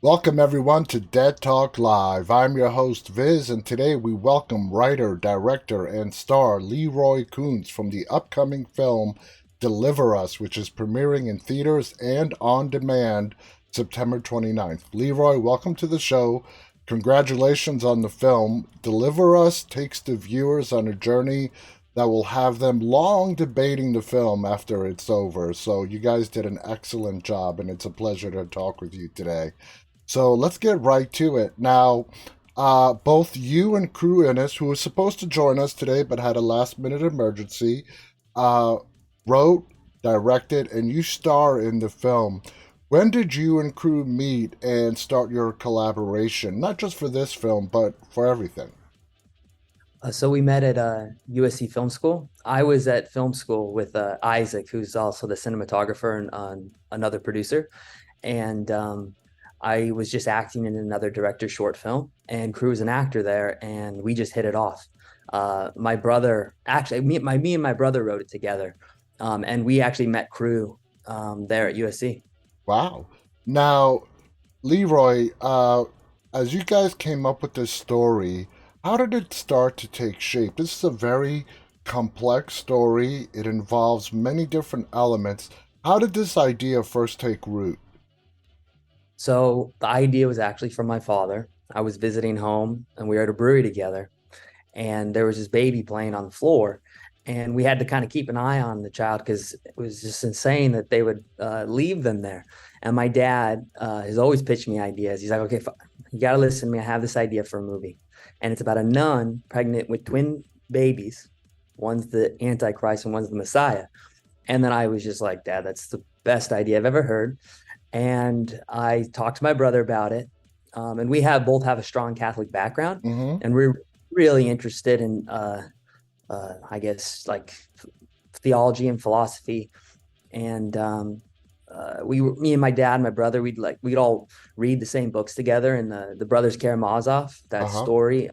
Welcome everyone to Dead Talk Live. I'm your host Viz, and today we welcome writer, director, and star Leroy Kunz from the upcoming film Deliver Us, which is premiering in theaters and on demand September 29th. Leroy, welcome to the show. Congratulations on the film. Deliver Us takes the viewers on a journey that will have them long debating the film after it's over. So you guys did an excellent job, and it's a pleasure to talk with you today. So let's get right to it. Now, both you and Crew Innes, who was supposed to join us today but had a last minute emergency, uh, wrote, directed, and you star in the film. When did you and Crew meet and start your collaboration? Not just for this film, but for everything. So we met at USC Film School. I was at film school with Isaac, who's also the cinematographer and another producer. And I was just acting in another director's short film, and Crew was an actor there, and we just hit it off. My brother, actually, me and my brother wrote it together, and we actually met Crew there at USC. Wow. Now, Leroy, as you guys came up with this story, how did it start to take shape? This is a very complex story. It involves many different elements. How did this idea first take root? So the idea was actually from my father. I was visiting home, and we were at a brewery together, and there was this baby playing on the floor, and we had to kind of keep an eye on the child because it was just insane that they would leave them there. And my dad has always pitched me ideas. He's like, okay, you got to listen to me. I have this idea for a movie, and it's about a nun pregnant with twin babies. One's the Antichrist and one's the Messiah. And then I was just like, Dad, that's the best idea I've ever heard. And I talked to my brother about it. And we have both have a strong Catholic background, Mm-hmm. and we're really interested in, I guess, like theology and philosophy. And me and my dad, and my brother, we'd all read the same books together. And the Brothers Karamazov, that Uh-huh. story,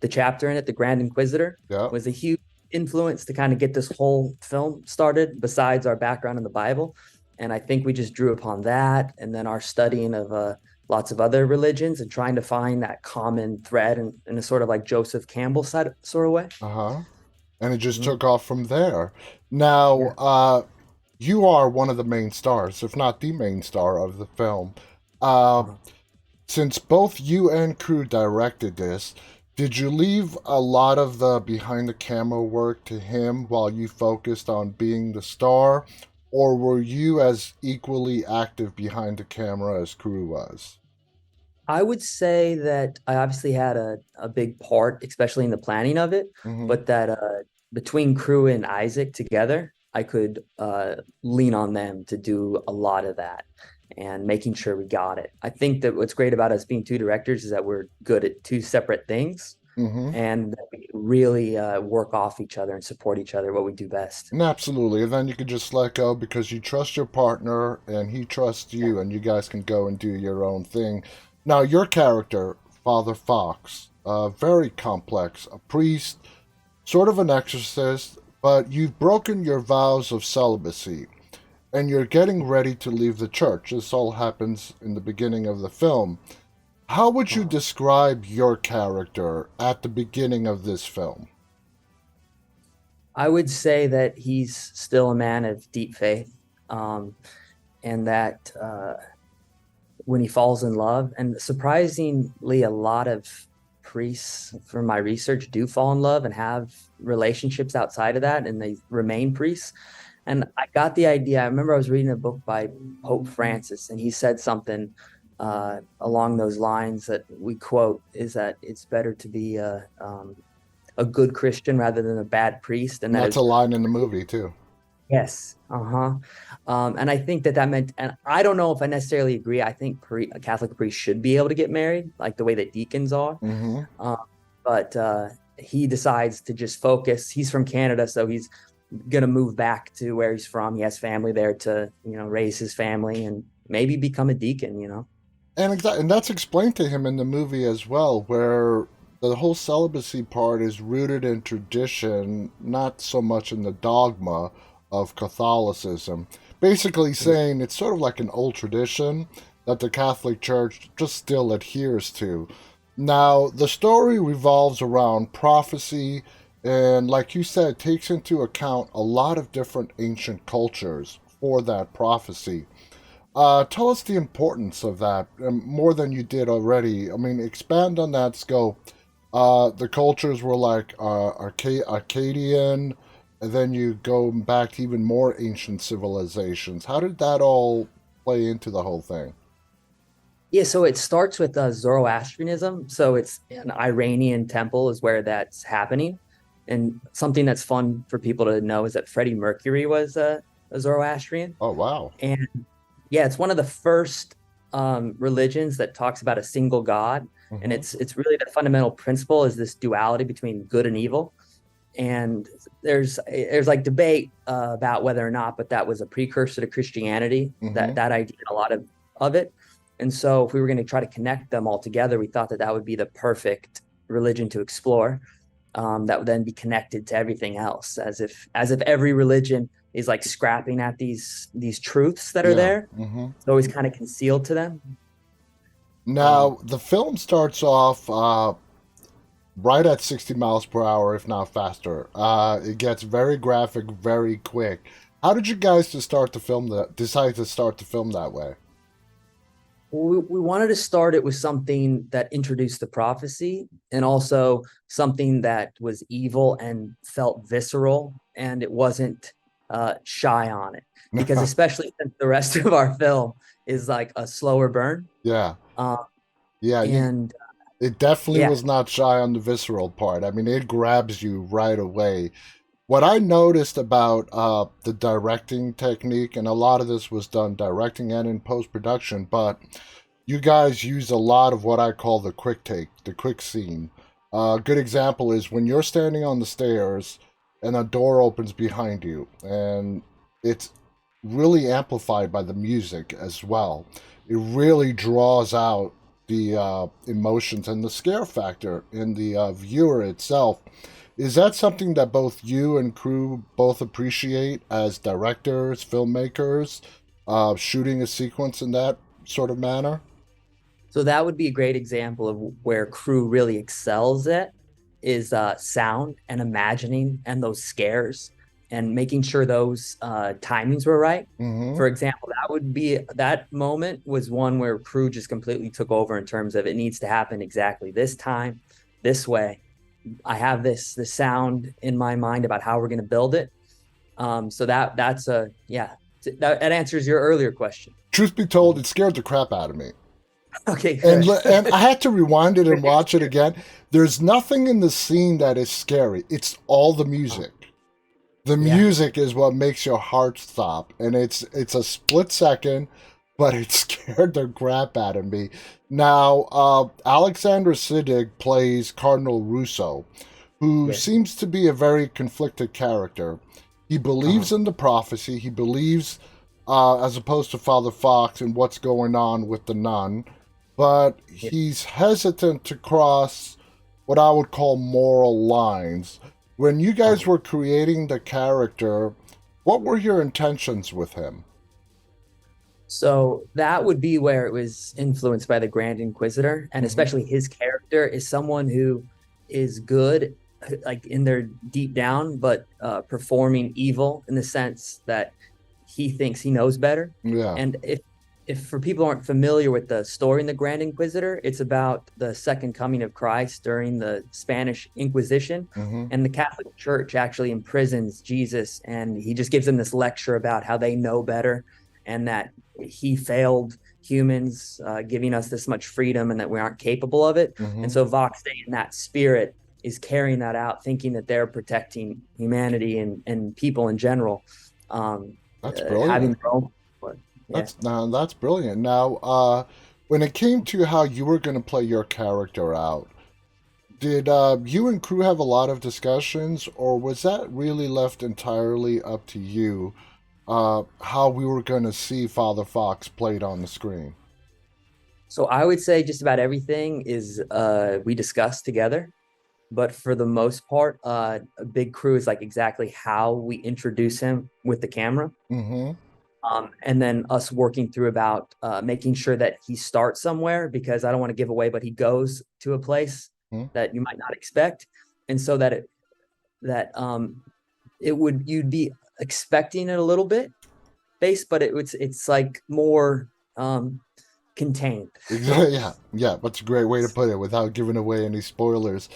the chapter in it, the Grand Inquisitor, Yeah. was a huge influence to kind of get this whole film started. Besides our background in the Bible, and I think we just drew upon that, and then our studying of lots of other religions and trying to find that common thread in a sort of like Joseph Campbell sort of way. Uh-huh. And it just Mhm. took off from there. Now, Yeah. you are one of the main stars, if not the main star of the film. Uh, Uh-huh. since both you and Crew directed this, did you leave a lot of the behind the camera work to him while you focused on being the star, or were you as equally active behind the camera as Crew was? I would say that I obviously had a big part, especially in the planning of it, Mm-hmm. but that between Crew and Isaac together, I could lean on them to do a lot of that and making sure we got it. I think that what's great about us being two directors is that we're good at two separate things, Mm-hmm. and that we really work off each other and support each other what we do best. And absolutely. And then you can just let go because you trust your partner and he trusts Yeah. you, and you guys can go and do your own thing. Now, your character, Father Fox, very complex, a priest, sort of an exorcist, but you've broken your vows of celibacy and you're getting ready to leave the church. This all happens in the beginning of the film. How would you Uh, describe your character at the beginning of this film? I would say that he's still a man of deep faith, um, and that when he falls in love, and surprisingly, a lot of priests from my research do fall in love and have relationships outside of that, and they remain priests. And I got the idea. I remember I was reading a book by Pope Francis, and he said something along those lines that we quote is that it's better to be a good Christian rather than a bad priest, and And that that's is a line in the movie, too. yes. Uh-huh. And I think that meant, and I don't know if I necessarily agree. I think a Catholic priest should be able to get married, like the way that deacons are. Mm-hmm. Um, but he decides to just focus. He's from Canada, so he's gonna move back to where he's from. He has family there to, raise his family and maybe become a deacon. And that's explained to him in the movie as well, where the whole celibacy part is rooted in tradition, not so much in the dogma of Catholicism. Basically, saying it's sort of like an old tradition that the Catholic Church just still adheres to. Now, the story revolves around prophecy and, like you said, takes into account a lot of different ancient cultures for that prophecy. Tell us the importance of that more than you did already. I mean, expand on that scope. The cultures were like Akkadian, and then you go back to even more ancient civilizations. How did that all play into the whole thing? Yeah, so it starts with Zoroastrianism. So it's an Iranian temple is where that's happening. And something that's fun for people to know is that Freddie Mercury was a Zoroastrian. Oh, wow. And yeah, it's one of the first religions that talks about a single God. And Hmm. it's really the fundamental principle is this duality between good and evil. And there's like debate about whether or not, but that was a precursor to Christianity, Hmm. that idea, a lot of it. And so if we were going to try to connect them all together, we thought that that would be the perfect religion to explore, that would then be connected to everything else, as if every religion is like scrapping at these truths that are Yeah. there. Hmm. It's always kind of concealed to them. Um, Now, the film starts off right at 60 miles per hour, if not faster. It gets very graphic, very quick. How did you guys to start the film that decide to start the film that way? we wanted to start it with something that introduced the prophecy and also something that was evil and felt visceral, and it wasn't shy on it, because especially since the rest of our film is like a slower burn. Yeah, uh, yeah. and It definitely yeah. was not shy on the visceral part. I mean, it grabs you right away. What I noticed about the directing technique, and a lot of this was done directing and in post production, but you guys use a lot of what I call the quick take, the quick scene. A good example is when you're standing on the stairs and a door opens behind you, and it's really amplified by the music as well. It really draws out the emotions and the scare factor in the viewer itself. Is that something that both you and crew both appreciate as directors, filmmakers, shooting a sequence in that sort of manner? So that would be a great example of where crew really excels at is sound and imagining and those scares and making sure those timings were right. Mm-hmm. For example, that moment was one where crew just completely took over in terms of it needs to happen exactly this time, this way. I have this sound in my mind about how we're going to build it. So that's a yeah. That answers your earlier question. Truth be told, it scared the crap out of me. Okay, And good. and I had to rewind it and watch it again. There's nothing in the scene that is scary. It's all the music. The Yeah. music is what makes your heart stop, and it's a split second, but it scared the crap out of me. Now, Alexander Siddig plays Cardinal Russo, who Yes. seems to be a very conflicted character. He Uh-huh. believes in the prophecy. He believes, as opposed to Father Fox, in what's going on with the nun, but Yeah. he's hesitant to cross what I would call moral lines. When you guys Uh-huh. were creating the character, what were your intentions with him? So that would be where it was influenced by the Grand Inquisitor, and Mm-hmm. especially his character is someone who is good, like in their deep down, but performing evil in the sense that he thinks he knows better. Yeah. And if for people who aren't familiar with the story in the Grand Inquisitor, it's about the second coming of Christ during the Spanish Inquisition. Mm-hmm. And the Catholic Church actually imprisons Jesus, and he just gives them this lecture about how they know better and that he failed humans, giving us this much freedom and that we aren't capable of it. And Mm-hmm. so Vox Day in that spirit is carrying that out, thinking that they're protecting humanity and people in general, That's having brilliant. their own. Yeah. That's brilliant. Now, when it came to how you were going to play your character out, did you and crew have a lot of discussions, or was that really left entirely up to you? How we were going to see Father Fox played on the screen? So I would say just about everything is we discuss together, but for the most part, a big crew is like exactly how we introduce him with the camera. Mm-hmm. And then us working through about making sure that he starts somewhere, because I don't want to give away, but he goes to a place Hmm? that you might not expect, and so that it would you'd be expecting it a little bit based, but it's like more um, contained. Exactly. Yeah, yeah. That's a great way to put it without giving away any spoilers.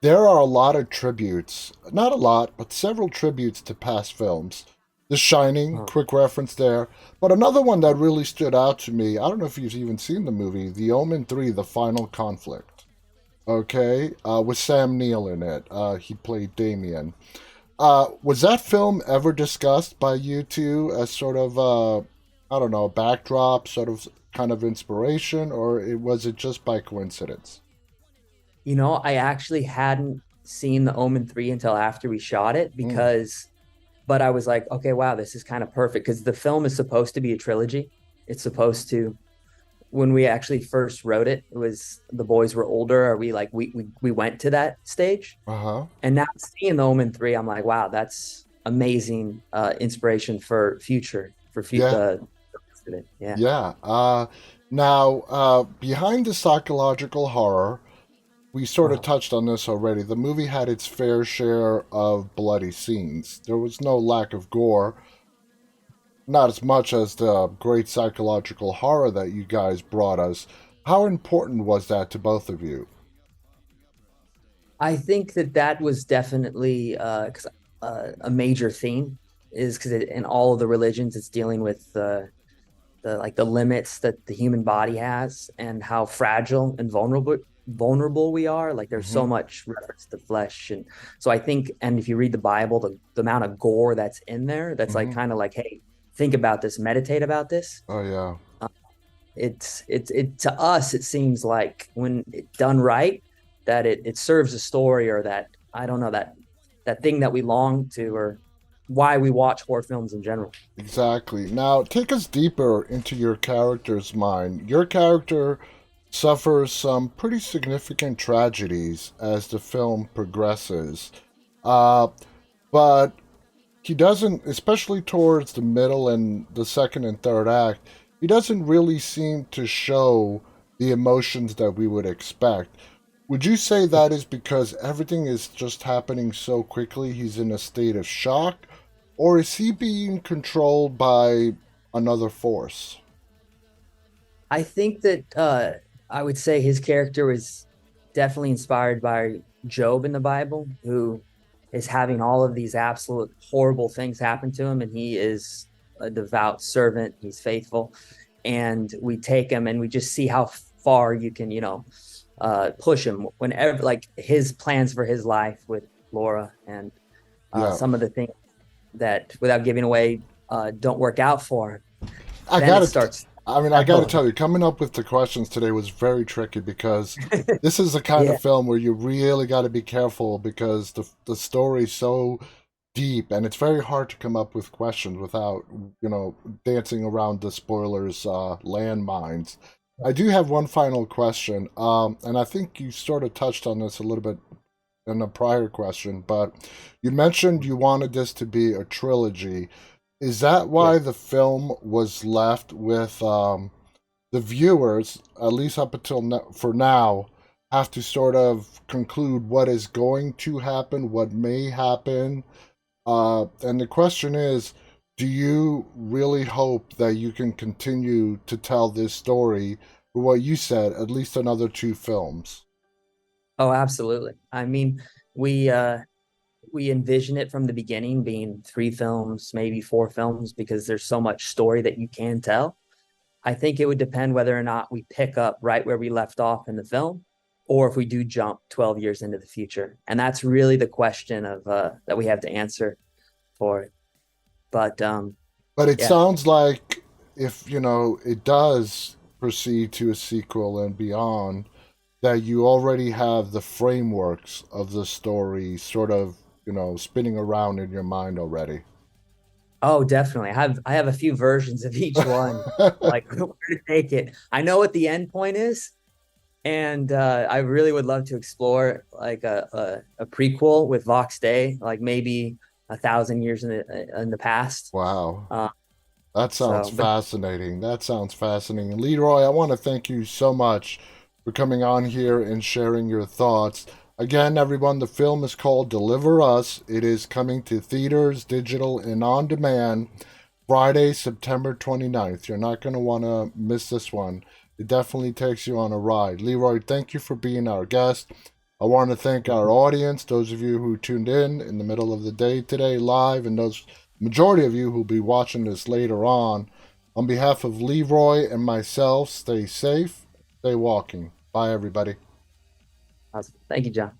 There are a lot of tributes, not a lot, but several tributes to past films. The Shining, Uh, quick reference there. But another one that really stood out to me, I don't know if you've even seen the movie, The Omen 3, The Final Conflict. Okay, with Sam Neill in it. He played Damien. Was that film ever discussed by you two as sort of, I don't know, backdrop, sort of kind of inspiration, or was it just by coincidence? I actually hadn't seen The Omen 3 until after we shot it, Mm, but I was like, okay, wow, this is kind of perfect because the film is supposed to be a trilogy. It's supposed to, when we actually first wrote it, it was the boys were older, or we went to that stage. uh-huh. And now seeing The Omen 3, I'm like, wow, that's amazing inspiration for Yeah, yeah. yeah. Now, behind the psychological horror, we sort of Uh, touched on this already. The movie had its fair share of bloody scenes. There was no lack of gore, not as much as the great psychological horror that you guys brought us. How important was that to both of you? I think that was definitely a major theme, is because in all of the religions, it's dealing with the limits that the human body has and how fragile and vulnerable we are. Like there's Hmm. so much reference to flesh, and so I think, and if you read the Bible, the amount of gore that's in there, that's like Hmm. kind of like, hey, think about this, meditate about this. Oh yeah, Uh, it to us, it seems like when it done right, that it serves a story, or that, I don't know, that thing that we long to, or why we watch horror films in general. exactly. Now take us deeper into your character's mind. Your character suffers some pretty significant tragedies as the film progresses. Uh, but he doesn't, especially towards the middle and the second and third act, he doesn't really seem to show the emotions that we would expect. Would you say that is because everything is just happening so quickly, he's in a state of shock? Or is he being controlled by another force? I think that I would say his character was definitely inspired by Job in the Bible, who is having all of these absolute horrible things happen to him, and he is a devout servant. He's faithful, and we take him and we just see how far you can, push him whenever, like his plans for his life with Laura, and Yeah. some of the things that, without giving away, don't work out for him. I Then it gotta. starts. I gotta tell you, coming up with the questions today was very tricky because this is the kind Yeah. of film where you really got to be careful because the story's so deep and it's very hard to come up with questions without dancing around the spoilers landmines. I do have one final question, and I think you sort of touched on this a little bit in a prior question, but you mentioned you wanted this to be a trilogy. Is that Yeah. why the film was left with the viewers, at least up until for now, have to sort of conclude what is going to happen, what may happen? And the question is, do you really hope that you can continue to tell this story for what you said, at least another two films? Oh, absolutely. I mean, we envision it from the beginning being three films, maybe four films, because there's so much story that you can tell. I think it would depend whether or not we pick up right where we left off in the film, or if we do jump 12 years into the future. And that's really the question of that we have to answer for it. But But it yeah. sounds like if, it does proceed to a sequel and beyond, that you already have the frameworks of the story sort of, spinning around in your mind already. Oh, definitely. I have a few versions of each one, like where to take it. I know what the end point is, and I really would love to explore like a prequel with Vox Day, like maybe 1,000 years in the past. Wow. That sounds So, but fascinating. That sounds fascinating. Leroy, I want to thank you so much for coming on here and sharing your thoughts. Again, everyone, the film is called Deliver Us. It is coming to theaters, digital, and on demand Friday, September 29th. You're not going to want to miss this one. It definitely takes you on a ride. Leroy, thank you for being our guest. I want to thank our audience, those of you who tuned in the middle of the day today live, and those majority of you who'll be watching this later on. On behalf of Leroy and myself, stay safe, stay walking. Bye, everybody. awesome. Thank you, John.